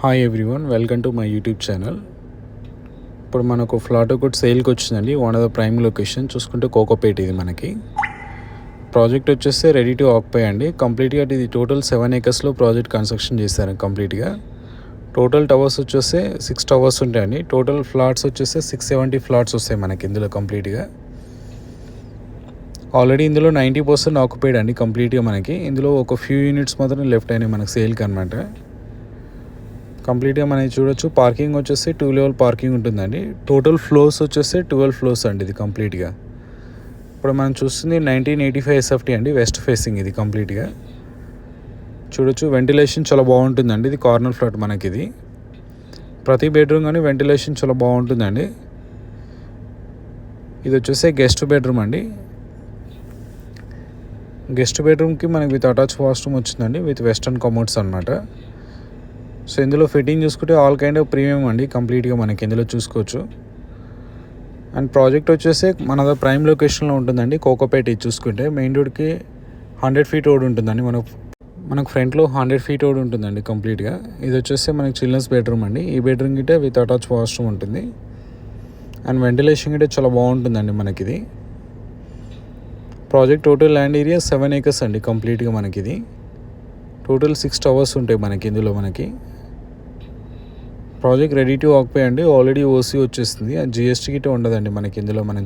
Hi everyone, welcome to my YouTube channel. ఇప్పుడు మనకు flat ఒకటి సేల్కి వచ్చిందండి. One of the prime location చూసుకుంటే కోకోపేట్. ఇది మనకి ప్రాజెక్ట్ వచ్చేస్తే రెడీ టు ఆక్యుపై అండి. కంప్లీట్గా ఇది టోటల్ 7 acresలో ప్రాజెక్ట్ కన్స్ట్రక్షన్ చేశారు కంప్లీట్గా. టోటల్ టవర్స్ వచ్చేస్తే 6 టవర్స్ ఉంటాయండి. టోటల్ ఫ్లాట్స్ వచ్చేస్తే 670 ఫ్లాట్స్ వస్తాయి మనకి ఇందులో కంప్లీట్గా. ఆల్రెడీ ఇందులో 90% ఆక్యుపైడ్ అండి కంప్లీట్గా. మనకి ఇందులో ఒక ఫ్యూ యూనిట్స్ మాత్రం లెఫ్ట్ అయినాయి మనకి సేల్కి అనమాట. కంప్లీట్గా మనకి చూడొచ్చు. పార్కింగ్ వచ్చేసి 2 level పార్కింగ్ ఉంటుందండి. టోటల్ ఫ్లోర్స్ వచ్చేసి 12 floors అండి ఇది కంప్లీట్గా. ఇప్పుడు మనం చూస్తుంది 1985 SFT అండి, వెస్ట్ ఫేసింగ్ ఇది కంప్లీట్గా. చూడొచ్చు వెంటిలేషన్ చాలా బాగుంటుందండి. ఇది కార్నర్ ఫ్లాట్ మనకి. ఇది ప్రతి బెడ్రూమ్ కానీ వెంటిలేషన్ చాలా బాగుంటుందండి. ఇది వచ్చేసి గెస్ట్ బెడ్రూమ్ అండి. గెస్ట్ బెడ్రూమ్కి మనకి విత్ అటాచ్ వాష్రూమ్ వచ్చిందండి, విత్ వెస్టర్న్ కమోడ్స్ అనమాట. సో ఇందులో ఫిట్టింగ్ చూసుకుంటే ఆల్ కైండ్ ఆఫ్ ప్రీమియం అండి కంప్లీట్గా మనకి ఇందులో చూసుకోవచ్చు. అండ్ ప్రాజెక్ట్ వచ్చేసి మన ప్రైమ్ లొకేషన్లో ఉంటుందండి, కోకోపేట్. ఇది చూసుకుంటే మెయిన్ రోడ్కి 100 feet రోడ్ ఉంటుందండి. మనకు ఫ్రంట్లో 100 feet రోడ్ ఉంటుందండి కంప్లీట్గా. ఇది వచ్చేసి మనకి చిల్డ్రన్స్ బెడ్రూమ్ అండి. ఈ బెడ్రూమ్ గిట్టే విత్ అటాచ్ వాష్రూమ్ ఉంటుంది. అండ్ వెంటిలేషన్ గిట్టే చాలా బాగుంటుందండి మనకి. ఇది project total land area 7 acres అండి కంప్లీట్గా మనకి. ఇది టోటల్ 6 towers ఉంటాయి మనకి ఇందులో. మనకి ప్రాజెక్ట్ రెడీ టు ఆక్యుపై అండి. ఆల్రెడీ ఓసీ వచ్చేస్తుంది. జిఎస్టీ గిట్ట ఉండదండి మనకి ఇందులో. మనం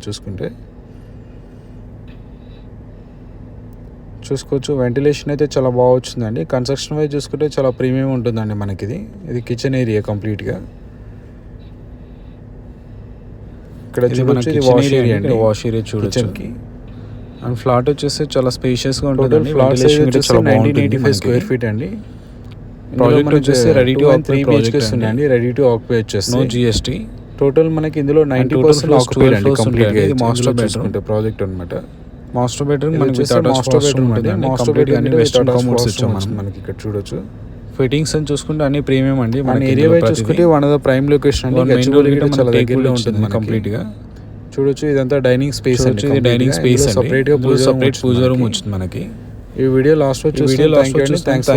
చూసుకోవచ్చు. వెంటిలేషన్ అయితే చాలా బాగా వచ్చిందండి. కన్స్ట్రక్షన్ వైజ్ చూసుకుంటే చాలా ప్రీమియం ఉంటుందండి మనకి. ఇది కిచెన్ ఏరియా కంప్లీట్గా. ఇక్కడ చూడొచ్చు ఇది వాష్ ఏరియా అండి. వాష్ ఏరియా చూడొచ్చు. అండ్ ఫ్లాట్ వచ్చేసి చాలా స్పేషియస్గా ఉంటుంది. ఫ్లాట్ చాలా 1985 square feet అండి. ప్రాజెక్ట్ వచ్చేసి రెడీ టు 3 BHKs ఉన్నాయండి. రెడీ టు ఆక్యుపై వచ్చేసి నో జిఎస్టీ. టోటల్ మనకి ఇందులో 90% ఆక్యుపైడ్ అండి కంప్లీట్గా. ఇది మాస్టర్ బెడ్రూమ్ ప్రాజెక్ట్ అనమాట. మాస్టర్ బెడ్రూమ్ మనకి మాస్టర్ బెడ్రూమ్ అండి. మాస్టర్ బెడ్రూమ్ అన్ని వెస్టర్న్ కమోడ్స్ వచ్చాం మనకి ఇక్కడ చూడొచ్చు. ఫిట్టింగ్స్ అని చూసుకుంటే అన్ని ప్రీమియం అండి. మన ఏరియా వైజ్ చూసుకుంటే one of the prime location అండి. చాలా దగ్గరలో ఉంటుంది కంప్లీట్గా. చూడొచ్చు ఇదంతా డైనింగ్ స్పేస్. ఇది డైనింగ్ స్పేస్ సపరేట్గా సపరేట్ పూజ రూమ్ వచ్చింది మనకి. ఈ వీడియో లాస్ట్ వచ్చి థ్యాంక్స్.